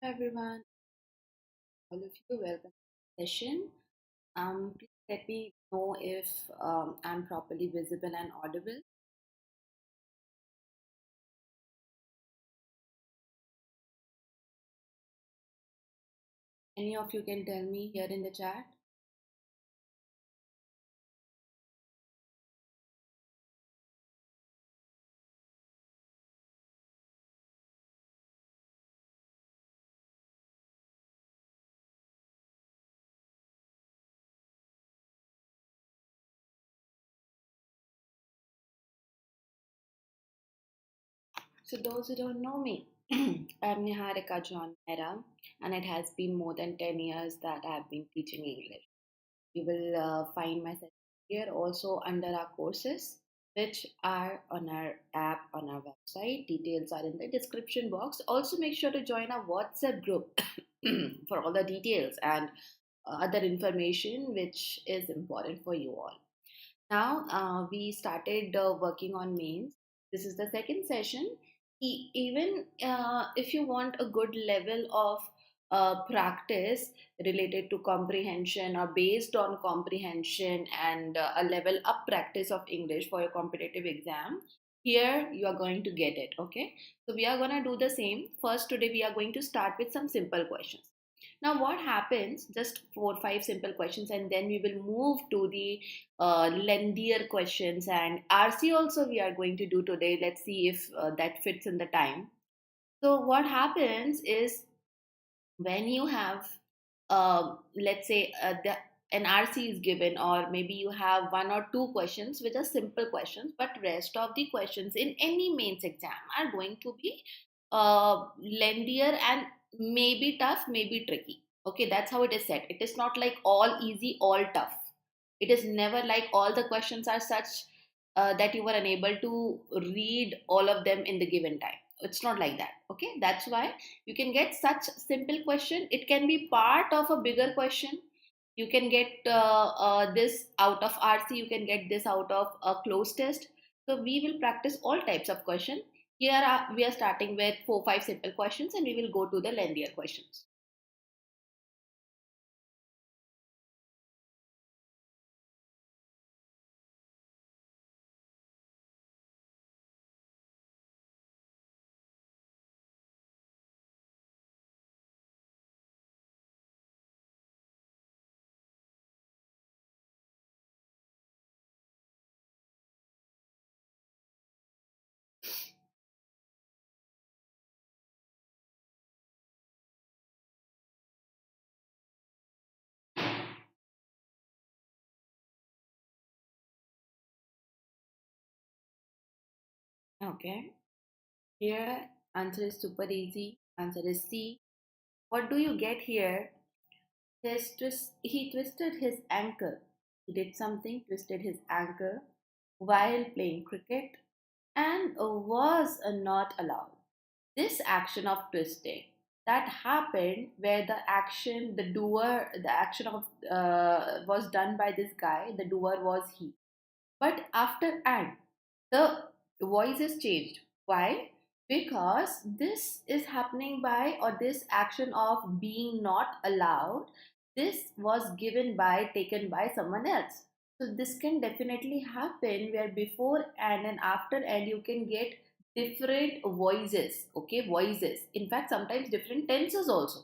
Hello everyone, all of you, welcome to the session. Please let me know if I'm properly visible and audible. Any of you can tell me here in the chat. So those who don't know me, I'm Niharika John Mehra, and it has been more than 10 years that I've been teaching English. You will find my session here also under our courses, which are on our app, on our website. Details are in the description box. Also, make sure to join our WhatsApp group for all the details and other information which is important for you all. Now, we started working on mains. This is the second session. Even if you want a good level of practice related to comprehension or based on comprehension and a level up practice of English for your competitive exam, here you are going to get it. Okay, so we are going to do the same. First, today we are going to start with some simple questions. Now, what happens? Just 4 5 simple questions, and then we will move to the lengthier questions, and RC also we are going to do today. Let's see if that fits in the time. So what happens is when you have, let's say, an RC is given, or maybe you have one or two questions which are simple questions, but rest of the questions in any mains exam are going to be lengthier and maybe tough, maybe tricky. Okay, that's how it is set. It is not like all easy, all tough. It is never like all the questions are such that you were unable to read all of them in the given time. It's not like that. Okay, that's why you can get such simple question. It can be part of a bigger question. You can get this out of RC. You can get this out of a closed test. So we will practice all types of question. We are starting with 4 5 simple questions, and we will go to the lengthier questions. Okay. Here answer is super easy. Answer is C. What do you get here? He twisted his ankle. He did something, twisted his ankle while playing cricket and was not allowed. This action of twisting that happened where the action of was done by this guy, the doer was he. But after and, the voice is changed. Why? Because this is happening by, or this action of being not allowed, this was taken by someone else. So this can definitely happen where before and after and you can get different voices. Okay, voices. In fact, sometimes different tenses also.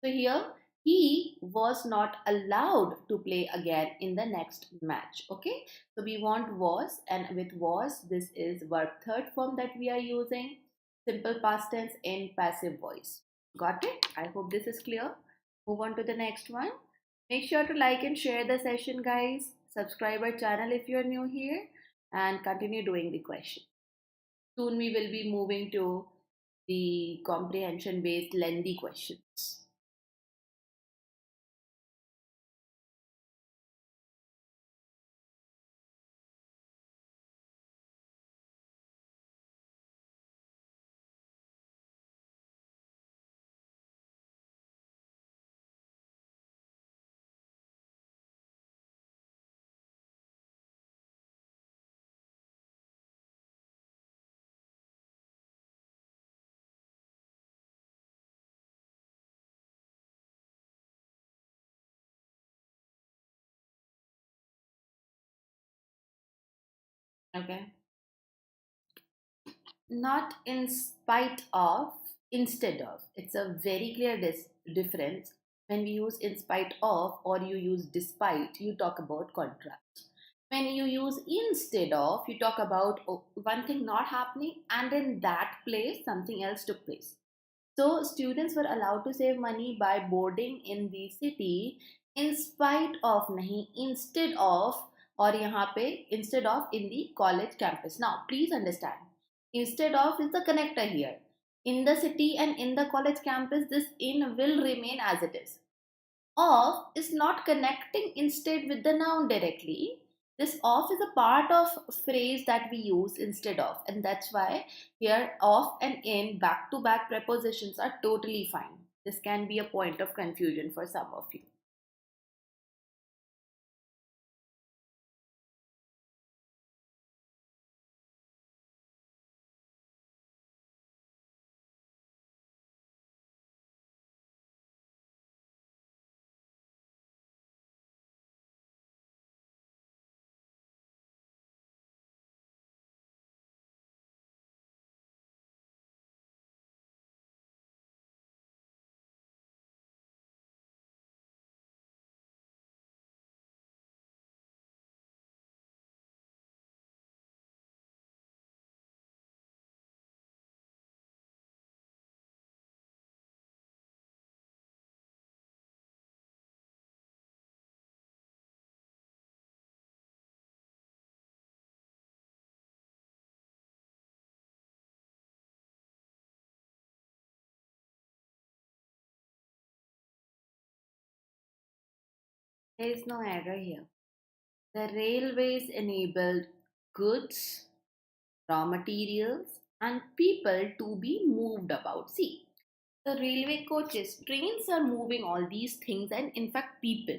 So here he was not allowed to play again in the next match. Okay, so we want was, and with was, this is verb third form that we are using. Simple past tense in passive voice. Got it? I hope this is clear. Move on to the next one. Make sure to like and share the session, guys. Subscribe our channel if you're new here, and continue doing the question. Soon we will be moving to the comprehension based lengthy questions. Okay. Not in spite of, instead of. It's a very clear difference. When we use in spite of or you use despite, you talk about contrast. When you use instead of, you talk about one thing not happening and in that place something else took place. So students were allowed to save money by boarding in the city in spite of, nahi, instead of, और यहाँ पे instead of in the college campus. Now please understand, instead of is the connector here. In the city and in the college campus, this in will remain as it is. Of is not connecting instead with the noun directly. This of is a part of phrase that we use instead of, and that's why here of and in back to back prepositions are totally fine. This can be a point of confusion for some of you. There is no error here. The railways enabled goods, raw materials, and people to be moved about. See, the railway coaches, trains are moving all these things, and in fact, people.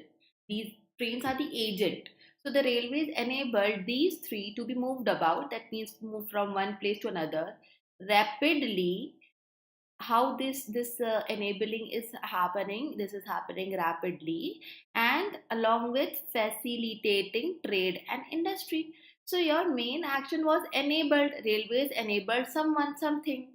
These trains are the agent. So the railways enabled these three to be moved about. That means move from one place to another rapidly. How this enabling is happening, this is happening rapidly and along with facilitating trade and industry. So your main action was enabled, railways enabled someone something,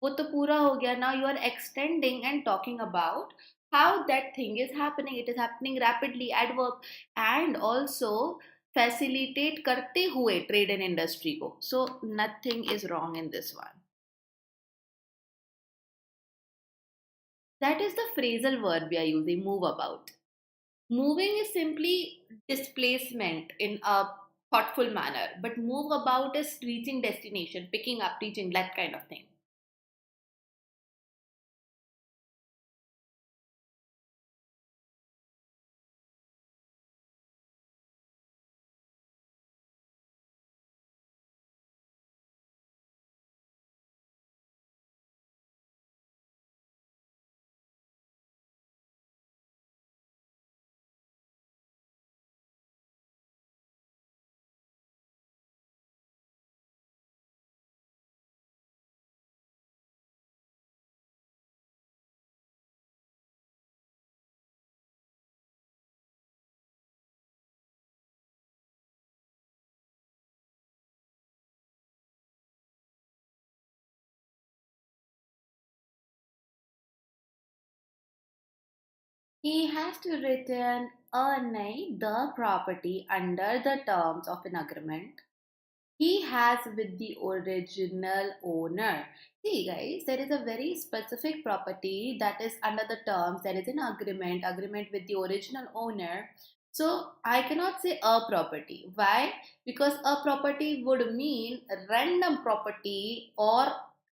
वो तो पूरा हो गया. Now you are extending and talking about how that thing is happening. It is happening rapidly, adverb, and also facilitate करते हुए trade and industry को. So nothing is wrong in this one. That is the phrasal verb we are using, move about. Moving is simply displacement in a thoughtful manner, but move about is reaching destination, picking up, reaching, that kind of thing. He has to return the property under the terms of an agreement he has with the original owner. See, guys, there is a very specific property that is under the terms, that is an agreement with the original owner. So I cannot say a property. Why? Because a property would mean a random property, or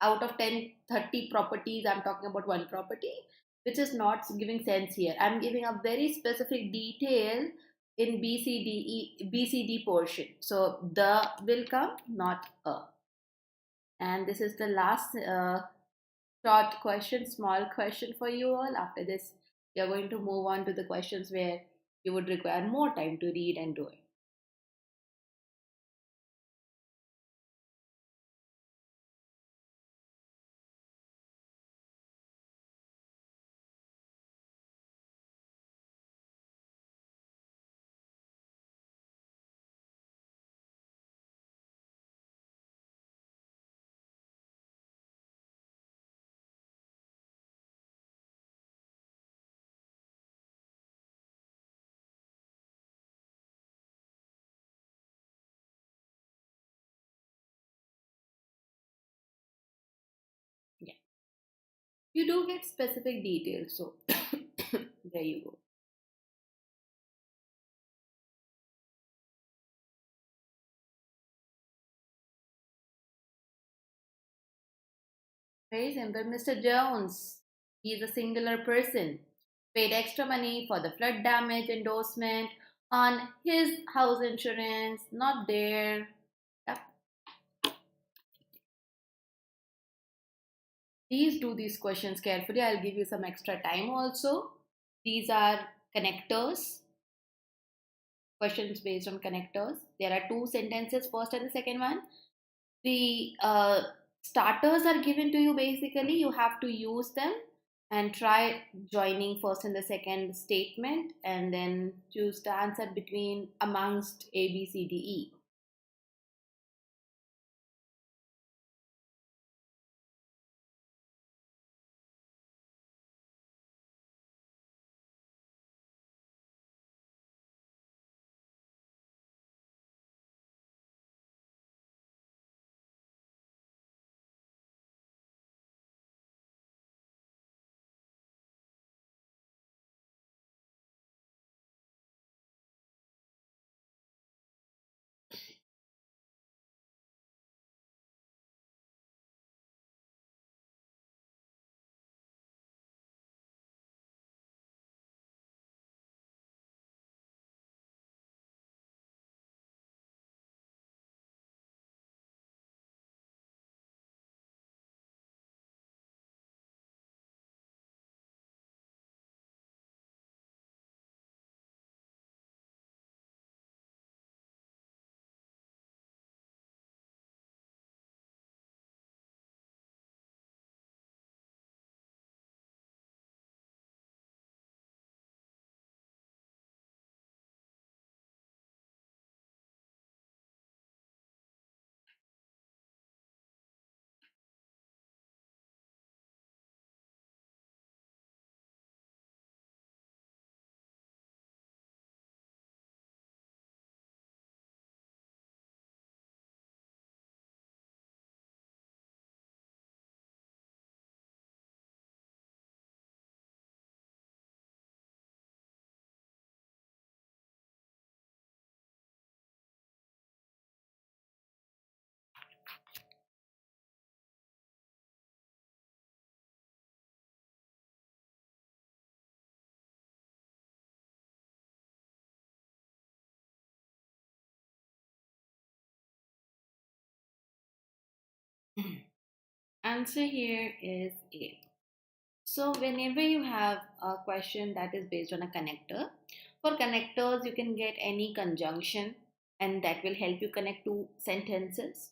out of 10, 30 properties, I'm talking about one property, which is not giving sense here. I'm giving a very specific detail in BCD portion. So the will come, not a. And this is the last short question, small question for you all. After this, we are going to move on to the questions where you would require more time to read and do it. You do get specific details, so there you go. Very simple. Mr. Jones, he is a singular person, paid extra money for the flood damage endorsement on his house insurance, not there. Yep. Please do these questions carefully. I'll give you some extra time also. These are connectors, questions based on connectors. There are two sentences, first and the second one. The starters are given to you basically. You have to use them and try joining first and the second statement and then choose the answer between amongst A, B, C, D, E. Answer here is A. So, whenever you have a question that is based on a connector, for connectors, you can get any conjunction and that will help you connect two sentences.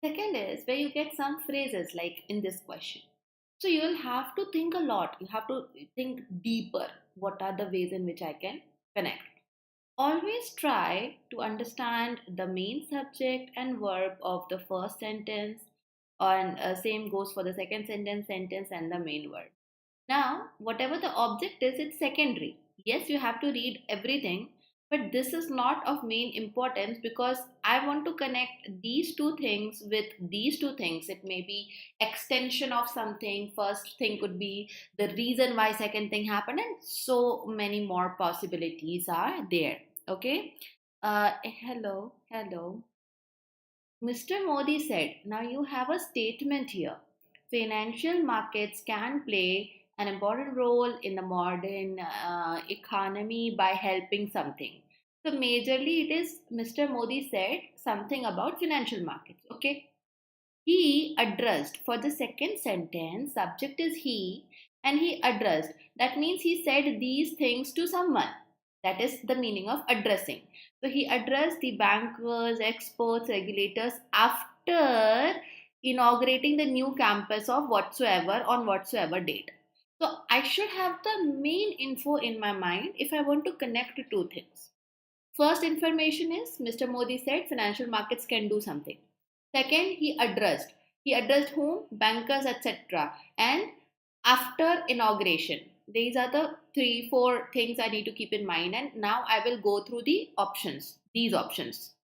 Second is where you get some phrases like in this question. So, you will have to think a lot. You have to think deeper. What are the ways in which I can connect? Always try to understand the main subject and verb of the first sentence, and same goes for the second sentence, and the main word. Now, whatever the object is, it's secondary. Yes, you have to read everything, but this is not of main importance because I want to connect these two things with these two things. It may be extension of something. First thing could be the reason why second thing happened, and so many more possibilities are there. Okay. Hello. Mr. Modi said, now you have a statement here. Financial markets can play an important role in the modern economy by helping something. So, majorly, it is Mr. Modi said something about financial markets. Okay. He addressed for the second sentence, subject is he, and he addressed. That means he said these things to someone. That is the meaning of addressing. So he addressed the bankers, experts, regulators after inaugurating the new campus of whatsoever on whatsoever date. So I should have the main info in my mind if I want to connect two things. First information is Mr. Modi said financial markets can do something. Second, he addressed. He addressed whom? Bankers, etc. And after inauguration. These are the three, four things I need to keep in mind. And now I will go through the options, these options.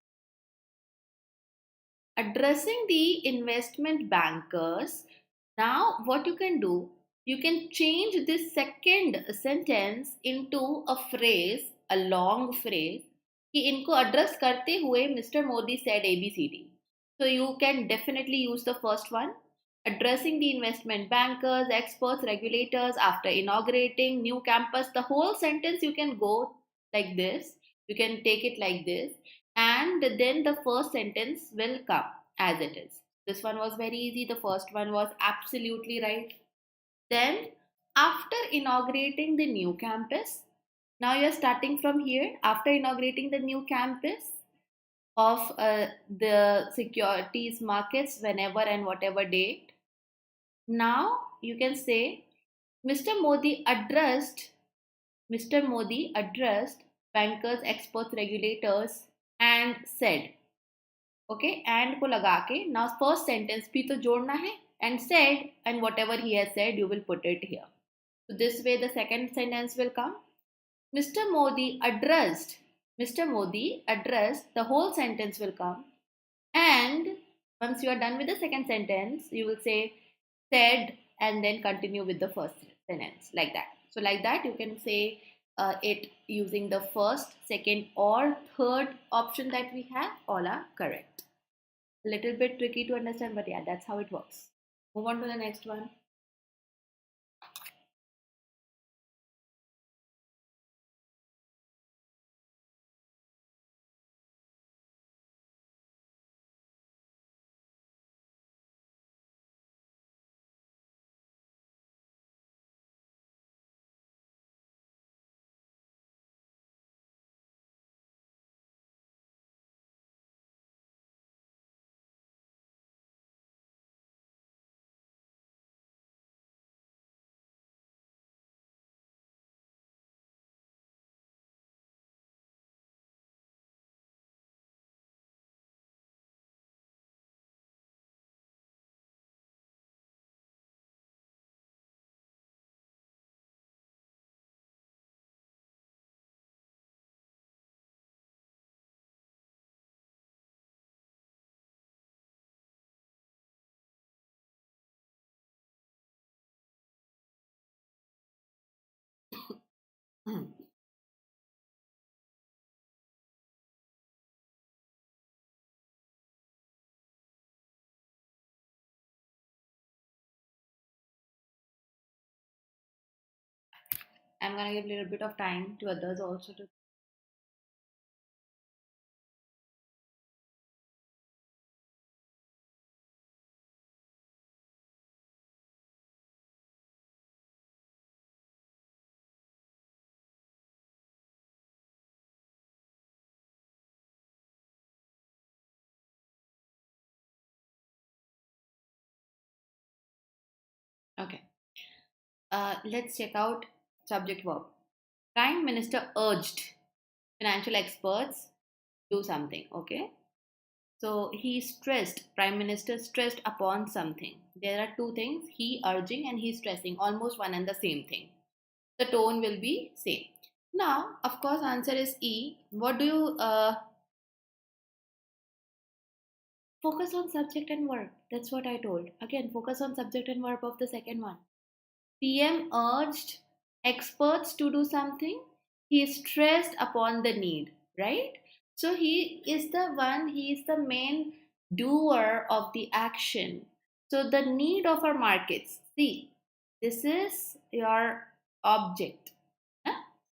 Addressing the investment bankers. Now, what you can do? you can change this second sentence into a phrase, a long phrase, कि इनको address करते हुए Mr. Modi said ABCD. So you can definitely use the first one, addressing the investment bankers, experts, regulators after inaugurating new campus. The whole sentence you can go like this. You can take it like this, and then the first sentence will come as it is. This one was very easy. The first one was absolutely right. Then, after inaugurating the new campus, now you're starting from here. After inaugurating the new campus of the securities markets, whenever and whatever date, now you can say Mr. Modi addressed Mr. Modi addressed bankers, experts, regulators, and said. Okay, and को लगा के now first sentence भी तो जोड़ना है, and said, and whatever he has said you will put it here. So this way the second sentence will come. Mr. Modi addressed. Mr. Modi addressed. The whole sentence will come. And once you are done with the second sentence, you will say said and then continue with the first sentence like that. So like that you can say it using the first, second or third option that we have. All are correct. A little bit tricky to understand, but yeah, that's how it works. Move on to the next one. I'm gonna give a little bit of time to others also to. Okay. Let's check out subject verb. Prime Minister urged financial experts do something. Okay. So he stressed, Prime Minister stressed upon something. There are two things, he urging and he stressing, almost one and the same thing. The tone will be same. Now, of course, answer is E. What do you focus on subject and verb? That's what I told. Again, focus on subject and verb of the second one. PM urged experts to do something. He stressed upon the need, right? So he is the one, he is the main doer of the action. So the need of our markets. See, this is your object.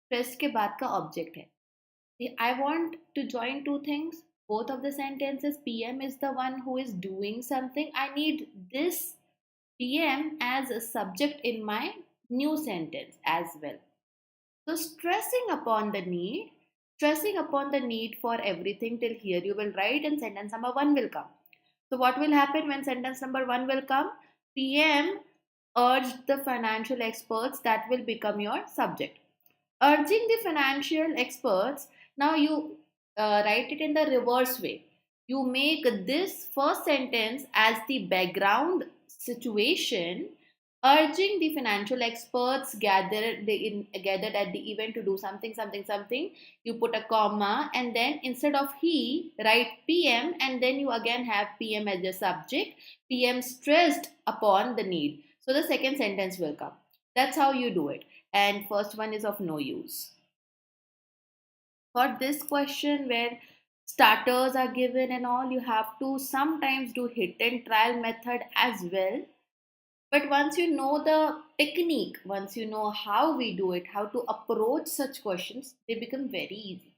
Stress के बाद का object है. I want to join two things. Both of the sentences, PM is the one who is doing something. I need this PM as a subject in my new sentence as well. So stressing upon the need for everything till here you will write and sentence number 1 will come. So what will happen when sentence number 1 will come? PM urged the financial experts, that will become your subject. Urging the financial experts, now you write it in the reverse way. You make this first sentence as the background situation, urging the financial experts gathered at the event to do something. You put a comma and then instead of he, write PM and then you again have PM as your subject. PM stressed upon the need. So So the second sentence will come. That's how you do it. And first one is of no use. For this question, where starters are given and all, you have to sometimes do hit and trial method as well. But once you know the technique, once you know how we do it, how to approach such questions, they become very easy.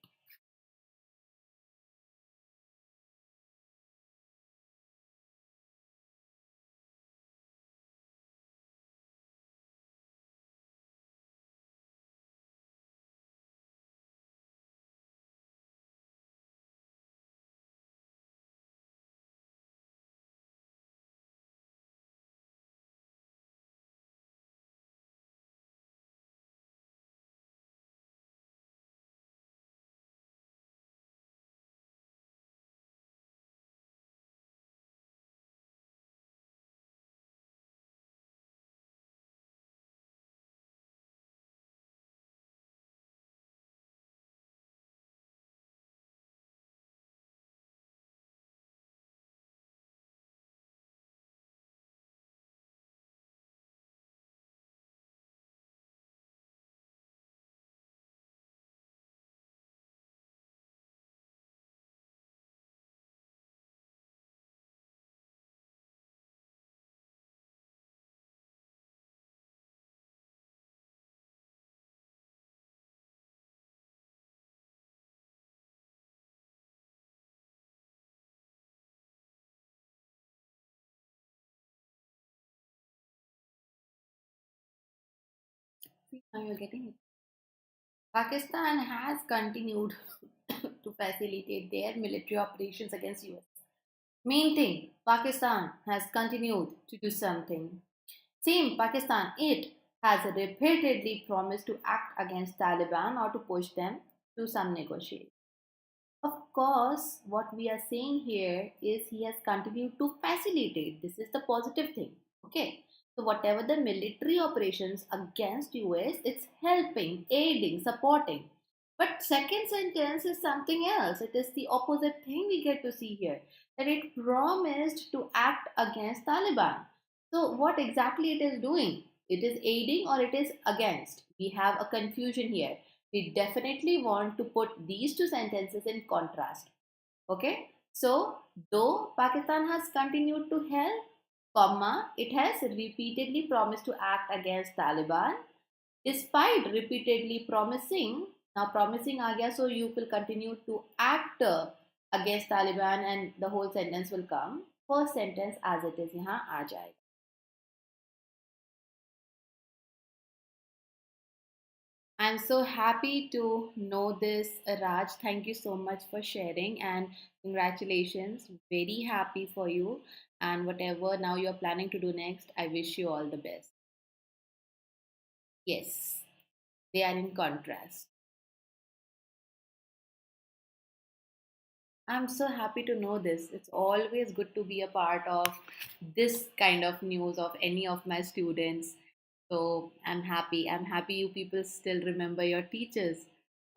See, now you're getting it. Pakistan has continued to facilitate their military operations against US. Main thing, Pakistan has continued to do something. Same, Pakistan, it has repeatedly promised to act against Taliban or to push them to some negotiation. Of course, what we are saying here is he has continued to facilitate. This is the positive thing. Okay. So whatever the military operations against US, it's helping, aiding, supporting. But second sentence is something else. It is the opposite thing we get to see here. That it promised to act against Taliban. So what exactly it is doing? It is aiding or it is against? We have a confusion here. We definitely want to put these two sentences in contrast. Okay, so though Pakistan has continued to help, comma, it has repeatedly promised to act against Taliban despite repeatedly promising. Now promising आ गया, so you will continue to act against Taliban and the whole sentence will come. First sentence as it is यहाँ आ जाएगा. I'm so happy to know this, Raj. Thank you so much for sharing and congratulations. Very happy for you. And whatever now you're planning to do next, I wish you all the best. Yes, they are in contrast. I'm so happy to know this. It's always good to be a part of this kind of news of any of my students. So I'm happy. I'm happy you people still remember your teachers.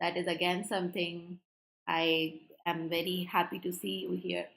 That is again something I am very happy to see you here.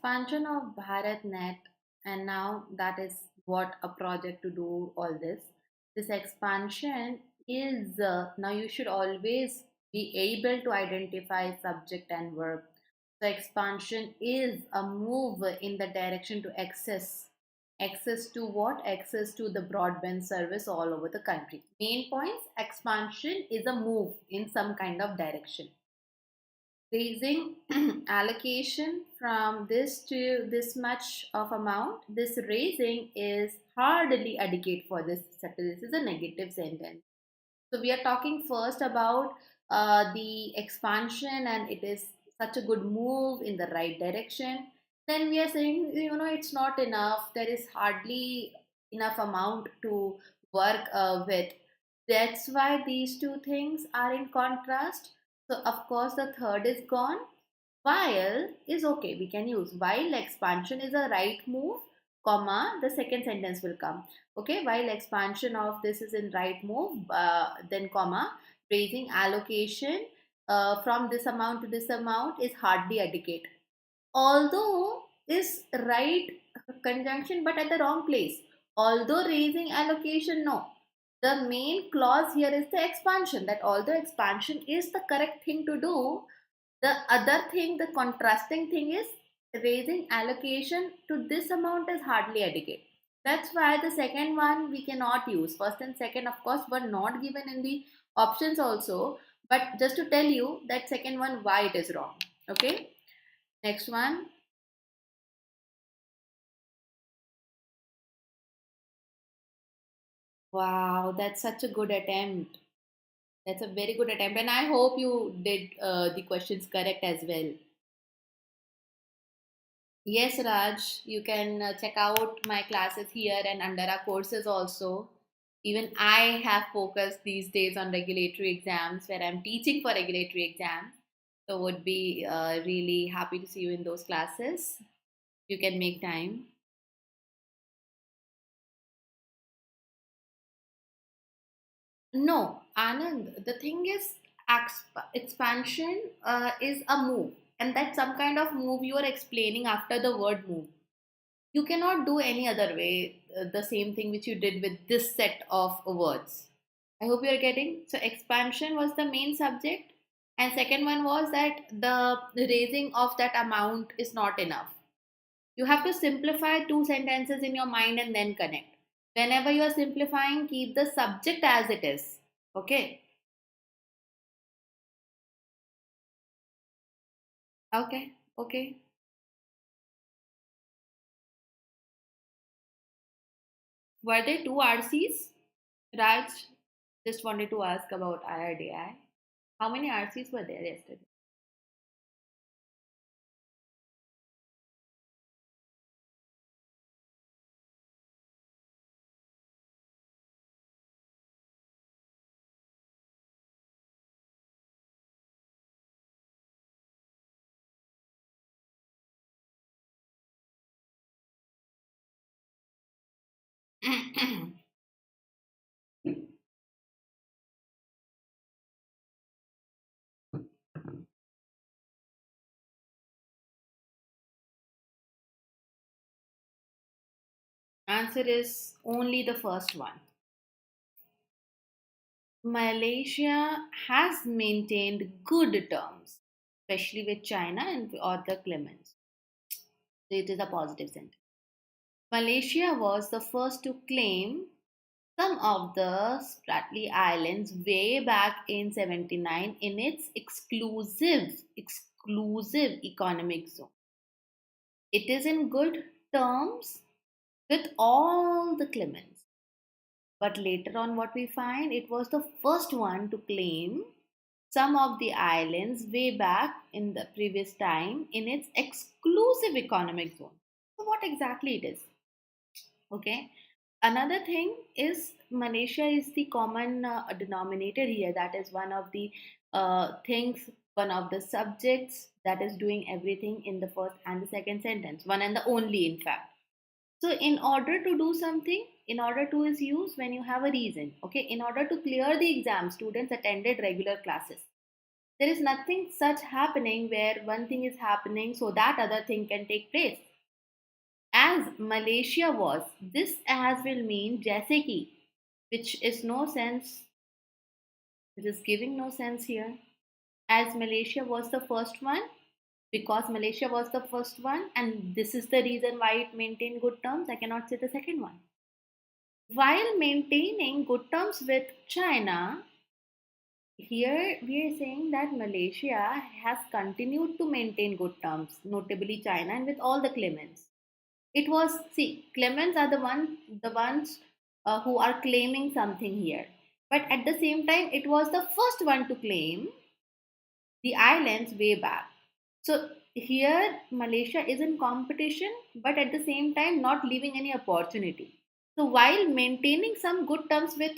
expansion of BharatNet, and now that is what a project to do all this. This expansion is now you should always be able to identify subject and verb. So expansion is a move in the direction to access to what? Access to the broadband service all over the country. Main points: expansion is a move in some kind of direction. Raising allocation from this to this much of amount, this raising is hardly adequate for this sector. This is a negative sentence. So we are talking first about the expansion, and it is such a good move in the right direction. Then we are saying, it's not enough. There is hardly enough amount to work with. That's why these two things are in contrast. So of course the third is gone. While is okay, we can use while expansion is a right move, comma, the second sentence will come. Okay, while expansion of this is in right move, then comma, raising allocation from this amount to this amount is hardly adequate. Although is right conjunction but at the wrong place. Although raising allocation, no. The main clause here is the expansion, that although expansion is the correct thing to do, the other thing, the contrasting thing is raising allocation to this amount is hardly adequate. That's why the second one we cannot use. First and second, of course, were not given in the options also. But just to tell you that second one, why it is wrong. Okay. Next one. Wow, that's such a good attempt. That's a very good attempt. And I hope you did the questions correct as well. Yes, Raj, you can check out my classes here and under our courses also. Even I have focused these days on regulatory exams where I'm teaching for regulatory exams. So would be really happy to see you in those classes. You can make time. No, Anand, the thing is expansion is a move, and that's some kind of move you are explaining after the word move. You cannot do any other way the same thing which you did with this set of words. I hope you are getting. So expansion was the main subject, and second one was that the raising of that amount is not enough. You have to simplify two sentences in your mind and then connect. Whenever you are simplifying, keep the subject as it is. Okay. Okay. Okay. Were there two RCs? Raj just wanted to ask about IRDI. How many RCs were there yesterday? Answer is only the first one. Malaysia has maintained good terms, especially with China and other claimants. So it is a positive sentence. Malaysia was the first to claim some of the Spratly Islands way back in 79 in its exclusive economic zone. It is in good terms with all the claimants. But later on, what we find, it was the first one to claim some of the islands way back in the previous time in its exclusive economic zone. So, what exactly it is? Okay. Another thing is Malaysia is the common denominator here. That is one of the things, one of the subjects that is doing everything in the first and the second sentence. One and the only, in fact. So, in order to do something, in order to is used when you have a reason. Okay, in order to clear the exam, students attended regular classes. There is nothing such happening where one thing is happening so that other thing can take place. As Malaysia was, this as will mean जैसे कि, which is no sense, it is giving no sense here. As Malaysia was the first one, because Malaysia was the first one, and this is the reason why it maintained good terms, I cannot say the second one. While maintaining good terms with China, here we are saying that Malaysia has continued to maintain good terms, notably China and with all the claimants. It was, see, claimants are the ones who are claiming something here. But at the same time, it was the first one to claim the islands way back. So here Malaysia is in competition, but at the same time not leaving any opportunity. So while maintaining some good terms with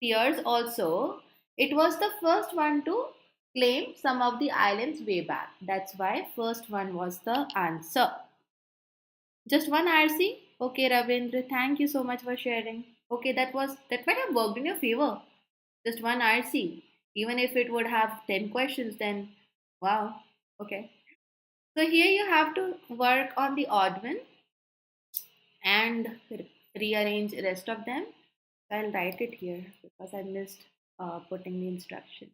peers also, it was the first one to claim some of the islands way back. That's why first one was the answer. Just one RC? Okay, Ravindra, thank you so much for sharing. Okay, that might have worked in your favor. Just one RC. Even if it would have 10 questions, then wow. Okay. So here you have to work on the odd one and rearrange rest of them. I'll write it here because I missed putting the instruction.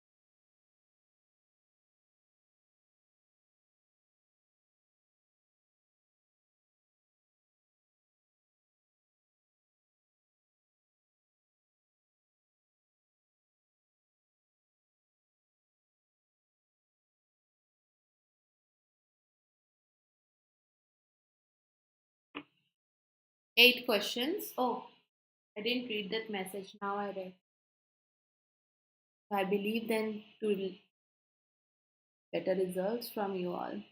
8 questions. Oh, I didn't read that message. Now I read. I believe then to better results from you all.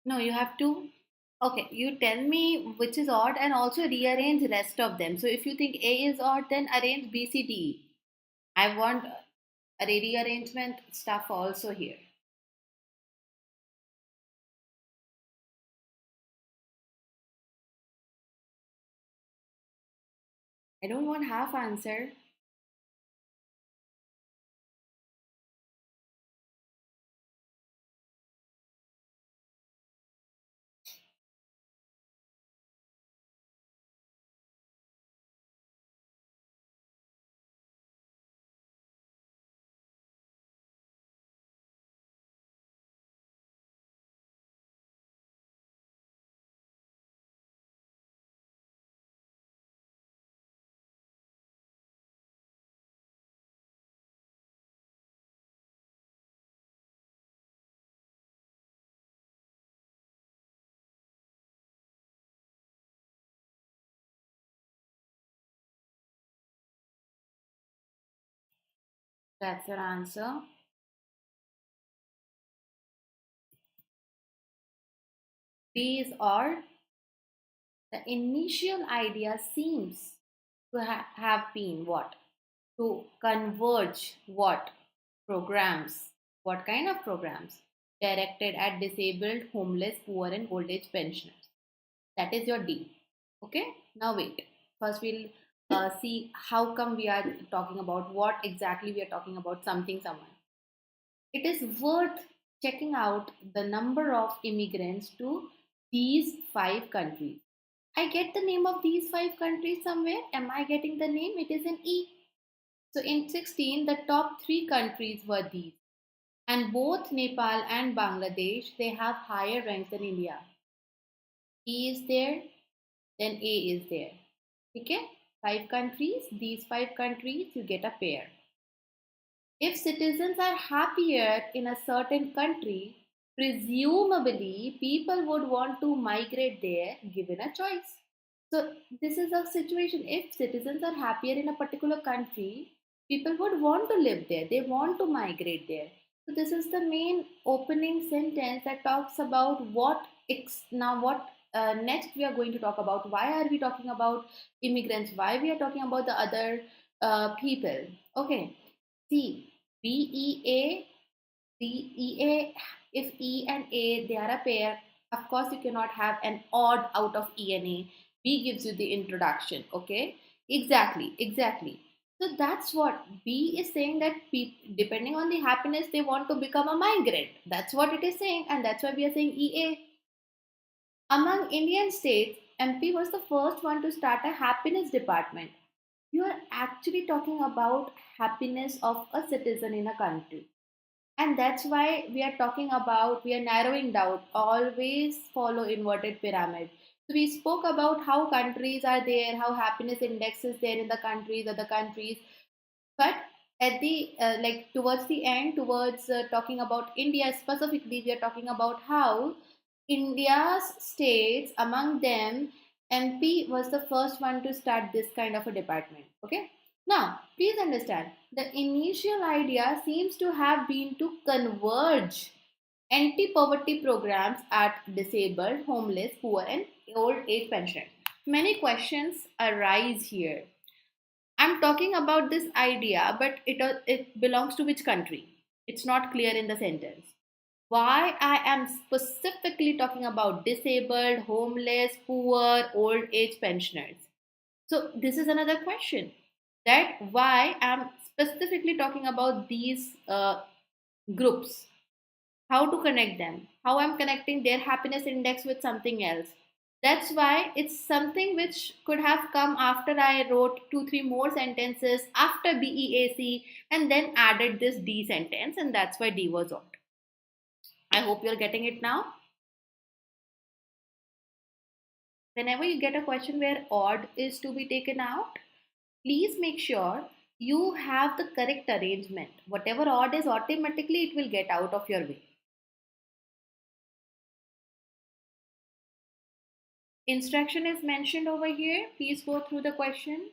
No, you have to. Okay, you tell me which is odd and also rearrange rest of them. So if you think A is odd, then arrange B, C, D, E. I want a rearrangement stuff also here. I don't want half answer. That's your answer. B is odd. The initial idea seems to have been what? To converge what? Programs. What kind of programs? Directed at disabled, homeless, poor, and old age pensioners. That is your D. Okay, now wait. First, we'll see how come we are talking about what exactly we are talking about something, someone. It is worth checking out the number of immigrants to these five countries. I get the name of these five countries somewhere. Am I getting the name? It is in E. So in 16, the top three countries were these. And both Nepal and Bangladesh, they have higher ranks than India. E is there, then A is there. Okay? Five countries, these five countries, you get a pair. If citizens are happier in a certain country, presumably people would want to migrate there given a choice. So, this is a situation. If citizens are happier in a particular country, people would want to live there, they want to migrate there. So, this is the main opening sentence that talks about what next we are going to talk about. Why are we talking about immigrants? Why we are talking about the other people? Okay, see, BEA, BEA, if E and A they are a pair, of course you cannot have an odd out of E and A. B gives you the introduction, okay? Exactly, exactly. So that's what B is saying, that depending on the happiness, they want to become a migrant. That's what it is saying, and that's why we are saying EA. Among Indian states, MP was the first one to start a happiness department. You are actually talking about happiness of a citizen in a country, and that's why we are talking about, we are narrowing down, always follow inverted pyramid. So we spoke about how countries are there, how happiness index is there in the countries, other countries, but at the like towards the end, towards talking about India specifically, we are talking about how India's states, among them MP was the first one to start this kind of a department. Okay, now please understand, the initial idea seems to have been to converge anti-poverty programs at disabled, homeless, poor, and old age pensioners. Many questions arise here. I'm talking about this idea, but it belongs to which country? It's not clear in the sentence. Why I am specifically talking about disabled, homeless, poor, old age pensioners? So this is another question. That why I'm specifically talking about these groups, how to connect them, how I'm connecting their happiness index with something else. That's why it's something which could have come after I wrote two, three more sentences after BEAC and then added this D sentence, and that's why D was odd. I hope you're getting it now. Whenever you get a question where odd is to be taken out, please make sure you have the correct arrangement. Whatever odd is, automatically it will get out of your way. Instruction is mentioned over here. Please go through the question.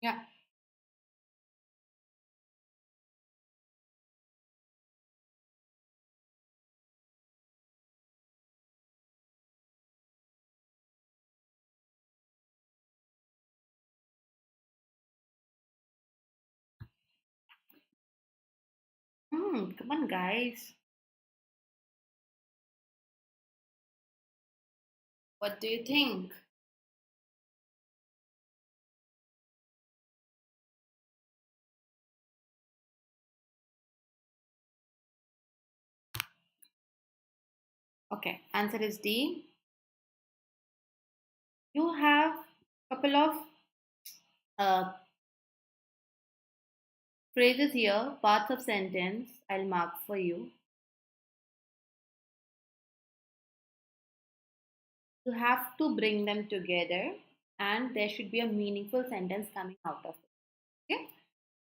Yeah. Come on, guys. What do you think? Okay, answer is D. You have a couple of uh, phrases here, parts of sentence. I'll mark for you. You have to bring them together, and there should be a meaningful sentence coming out of it. Okay?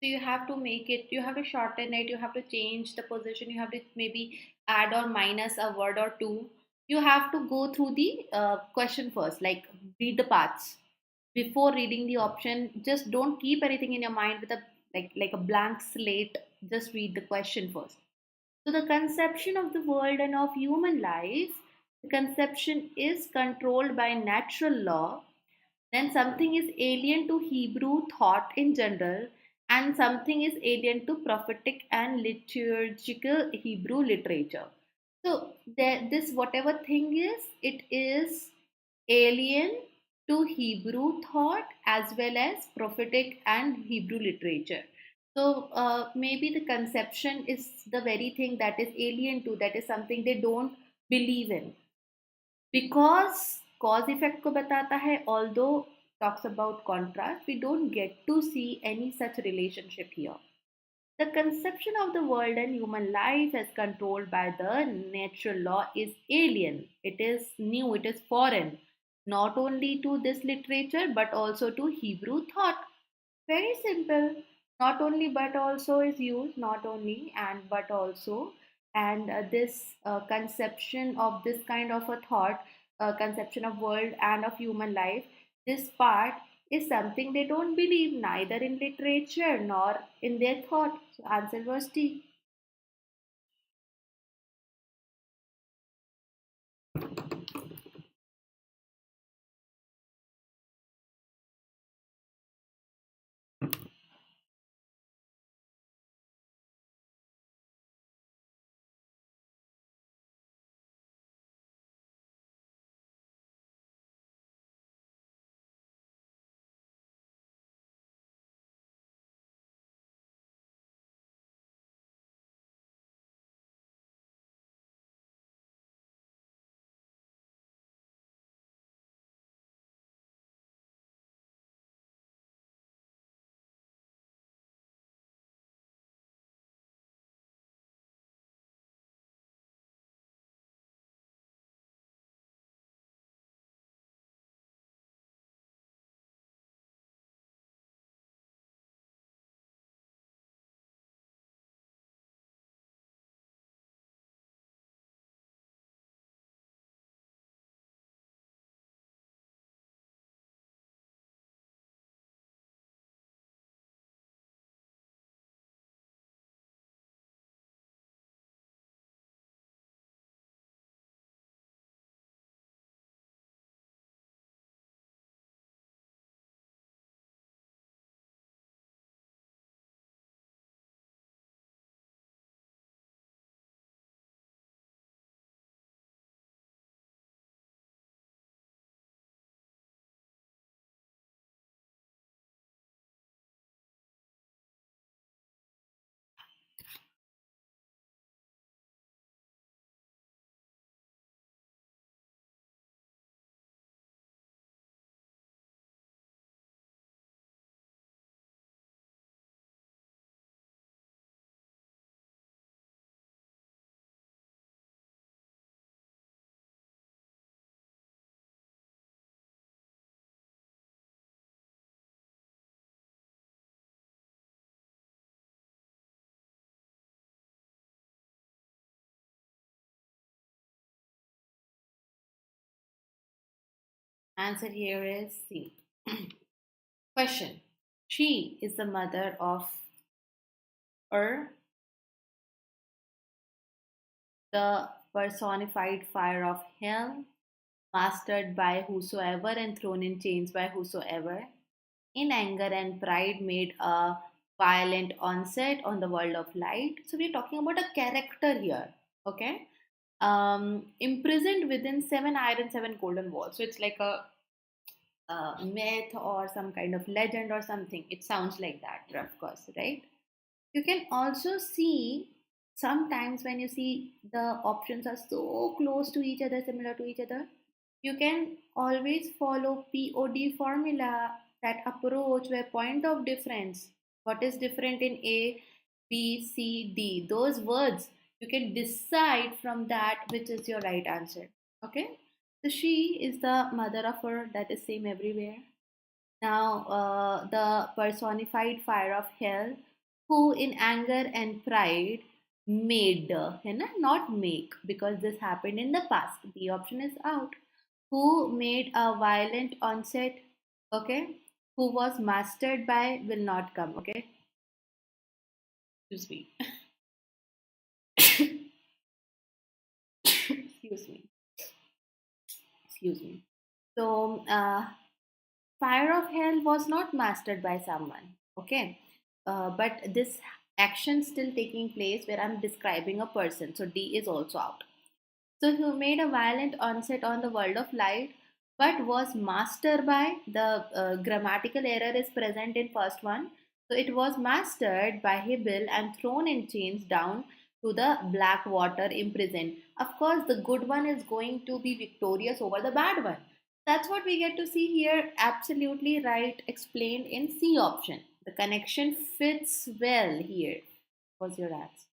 So you have to make it, you have to shorten it, you have to change the position, you have to maybe add or minus a word or two. You have to go through the question first, like read the parts. Before reading the option, just don't keep anything in your mind with a like a blank slate. Just read the question first. So the conception of the world and of human life, the conception is controlled by natural law, then something is alien to Hebrew thought in general, and something is alien to prophetic and liturgical Hebrew literature. So this whatever thing is, it is alien to Hebrew thought as well as prophetic and Hebrew literature. So maybe the conception is the very thing that is alien to, that is something they don't believe in, because cause effect को बताता है, although talks about contrast, we don't get to see any such relationship here. The conception of the world and human life as controlled by the natural law is alien. It is new, it is foreign, not only to this literature but also to Hebrew thought. Very simple. Not only but also is used, not only and but also. And this conception of this kind of a thought, conception of world and of human life, this part is something they don't believe neither in literature nor in their thought. So answer was D. Answer here is C. Question. She is the mother of Ur, the personified fire of hell, mastered by whosoever and thrown in chains by whosoever. In anger and pride, made a violent onset on the world of light. So we're talking about a character here, okay? Imprisoned within seven iron, seven golden walls. So it's like a myth or some kind of legend or something. It sounds like that, of course, right? You can also see sometimes when you see the options are so close to each other, similar to each other, you can always follow POD formula, that approach where point of difference, what is different in A, B, C, D, those words, you can decide from that which is your right answer. Okay, so she is the mother of her, that is same everywhere. Now, the personified fire of hell, who in anger and pride made, है ना? Not make, because this happened in the past. The option is out. Who made a violent onset, okay? Who was mastered by will not come, okay? Excuse me. Excuse me. Excuse me. So, fire of hell was not mastered by someone, okay? But this action still taking place where I'm describing a person. So D is also out. So he made a violent onset on the world of light, but was mastered by the grammatical error is present in first one. So it was mastered by Hybel and thrown in chains down to the black water imprisoned. Of course, the good one is going to be victorious over the bad one. That's what we get to see here. Absolutely right, explained in C option. The connection fits well here. Was your answer?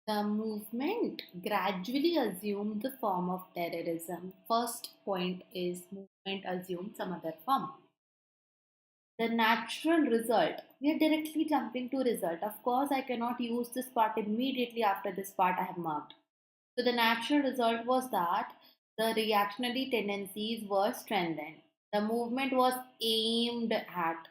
The movement gradually assumed the form of terrorism. First point is movement assumed some other form. The natural result. We are directly jumping to result. Of course, I cannot use this part immediately after this part I have marked. So the natural result was that the reactionary tendencies were strengthened. The movement was aimed at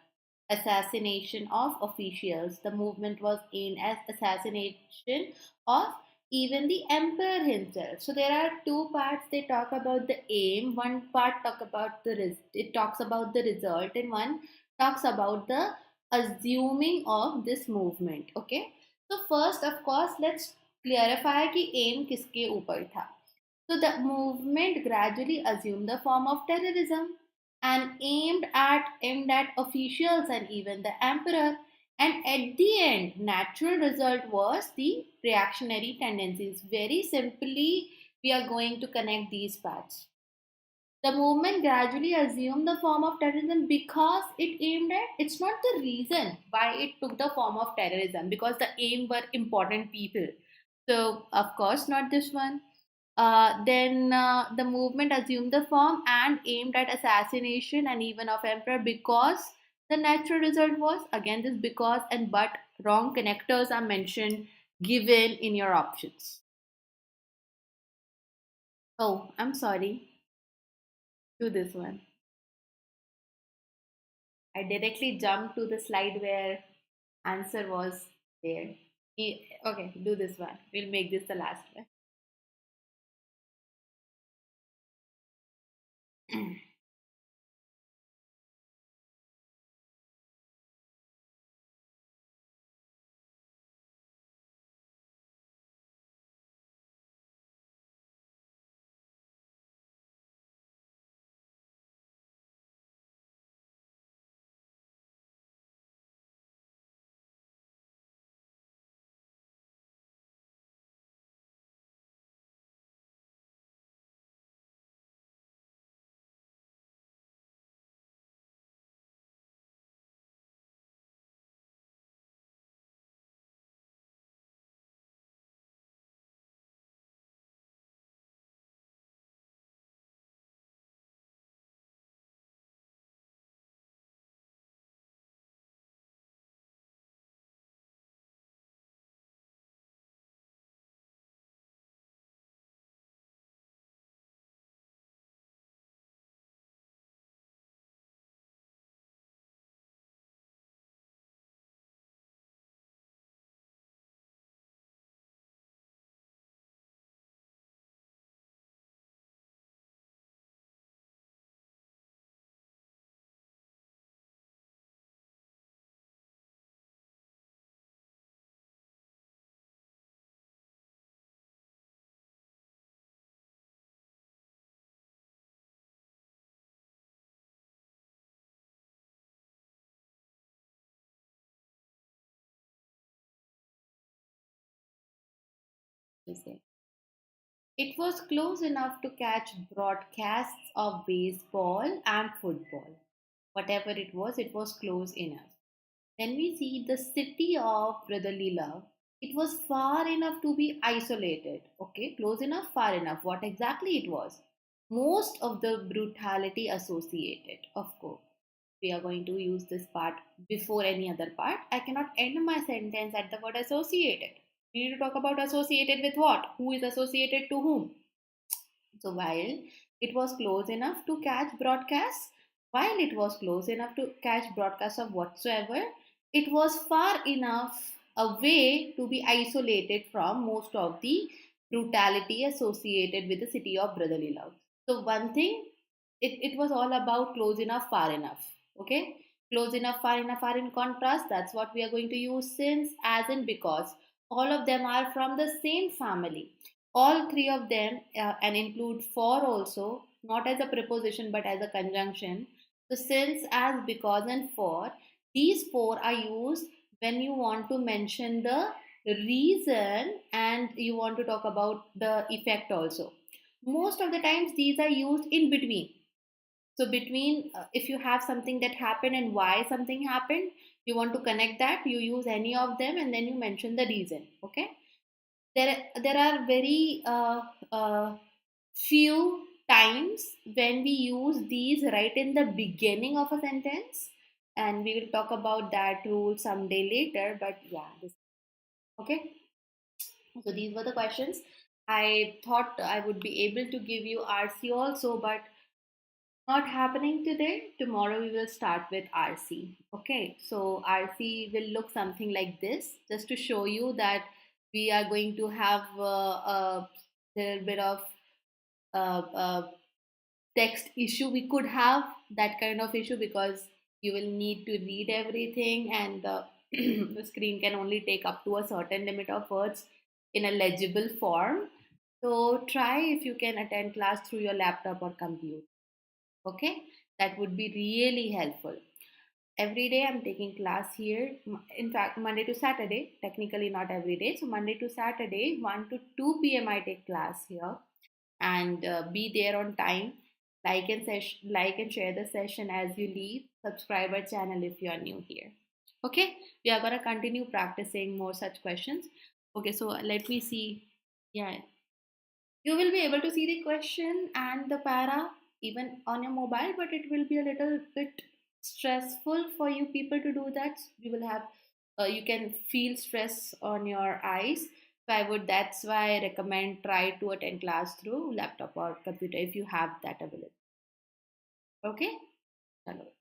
assassination of officials. The movement was aimed at assassination of even the emperor himself. So there are two parts. They talk about the aim. One part talk about it talks about the result, and one talks about the assuming of this movement. Okay. So first, of course, let's clarify कि aim किसके ऊपर था. So the movement gradually assumed the form of terrorism and aimed at officials and even the emperor. And at the end, natural result was the reactionary tendencies. Very simply, we are going to connect these parts. The movement gradually assumed the form of terrorism because it aimed at, it's not the reason why it took the form of terrorism, because the aim were important people. So, of course, not this one. Then the movement assumed the form and aimed at assassination and even of emperor, because the natural result was, again, this because and but wrong connectors are mentioned given in your options. Oh, I'm sorry. Do this one. I directly jumped to the slide where answer was there. Okay, do this one. We'll make this the last one. It was close enough to catch broadcasts of baseball and football. Whatever it was close enough. Then we see the city of brotherly love. It was far enough to be isolated. Okay, close enough, far enough. What exactly it was? Most of the brutality associated, of course. We are going to use this part before any other part. I cannot end my sentence at the word associated. We need to talk about associated with what? Who is associated to whom? So while it was close enough to catch broadcasts of whatsoever, it was far enough away to be isolated from most of the brutality associated with the city of brotherly love. So one thing, it was all about close enough, far enough. Okay? Close enough, far enough are in contrast. That's what we are going to use, since, as in, because. All of them are from the same family. All three of them, and include for also, not as a preposition but as a conjunction. So since, as, because, and for, these four are used when you want to mention the reason and you want to talk about the effect also. Most of the times these are used in between. So between, if you have something that happened and why something happened, you want to connect that, you use any of them and then you mention the reason. Okay. There are very few times when we use these right in the beginning of a sentence, and we will talk about that rule someday later. But yeah, okay. So these were the questions. I thought I would be able to give you RC also, but not happening today. Tomorrow we will start with RC. Okay, so RC will look something like this, just to show you that we are going to have a little bit of uh, text issue. We could have that kind of issue because you will need to read everything, and the screen can only take up to a certain limit of words in a legible form. So try if you can attend class through your laptop or computer. Okay, that would be really helpful. Every day I'm taking class here. In fact, Monday to Saturday, technically not every day. So Monday to Saturday, 1 to 2 p.m. I take class here. and be there on time. Like and share the session as you leave. Subscribe our channel if you are new here. Okay, we are gonna continue practicing more such questions. Okay, so let me see. Yeah, you will be able to see the question and the para even on your mobile, but it will be a little bit stressful for you people to do that. You will have you can feel stress on your eyes. So I would that's why I recommend try to attend class through laptop or computer if you have that available. Okay. Chalo.